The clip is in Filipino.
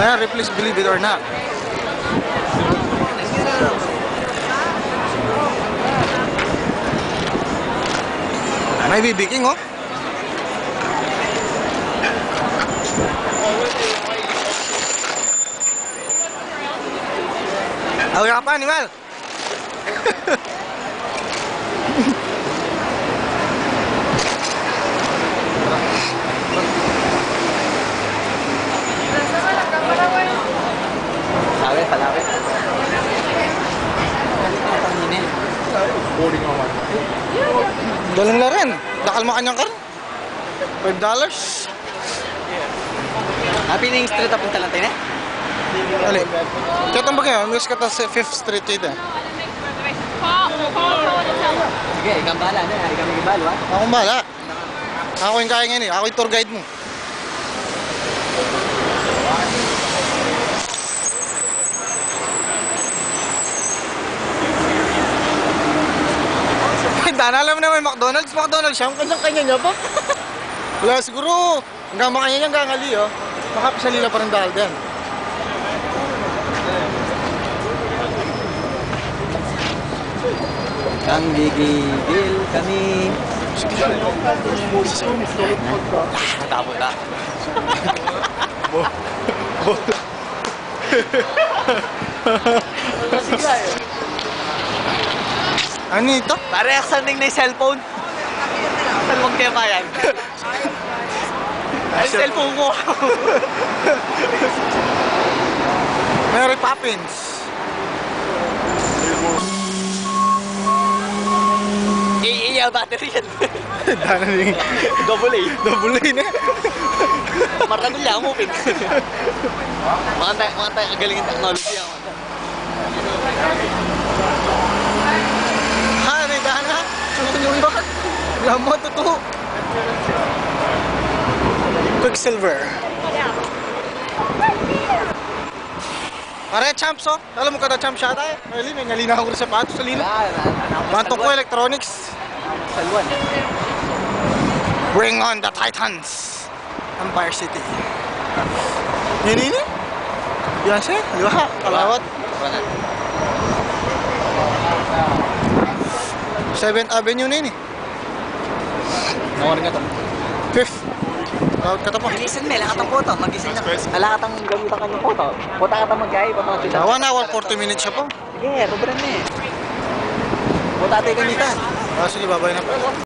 Ayan, replace believe it or not. May bibiking, oh. Away ka pa, animal. Palawit, palawit. Galing na rin. Dakal mo kanyang karon. $5. Happy na yung street up yung talantay na? Ali. Katang ba kayo? Miss ka ta sa 5th Street dito. Sige, ikaw bahala na. Ikaw may gibalo, ha? Akong bahala. Ako yung kaya ngayon eh. Ako yung tour guide mo. Dana, alam mo na may McDonald's. McDonald's siya. Ang kanya niya pa. Wala siguro. Hanggang makanya niya hanggang ali, oh. Makapisalila pa rin dahil din. Ang gigigil kami. Matapos na. Ano ito? Parehas sanding na yung cellphone. Salwang tema yan. Ay, cellphone ko. Mary Poppins. Iya, battery yan. Dana rin. Double A. Double A na. Marami lang mo, pin. Mga tayo, galing yung technology ako. Hari, Dana. Sunod yung ba? Alam mo, totoo. Quicksilver. Pare, champs, oh. Alam mo kada champ siya tayo? Really, may ngalina ako sa sapatos sa lino. Bantong ko, electronics. Salwan. Bring on the Titans. Empire City. Yan ini? Yan siya? Di ba? Kalawat. 7th Avenue na yun eh. Nawarin ka to. 5th. Tawag ka to po. Magising may lakatang photo. Magising na. Alakatang gamitan ka ng photo. Puta ka tang mag-gay. 1 hour, 40 minutes siya po. Sige, rubran na eh. Puta tayo gamitan. Sige, babay na po.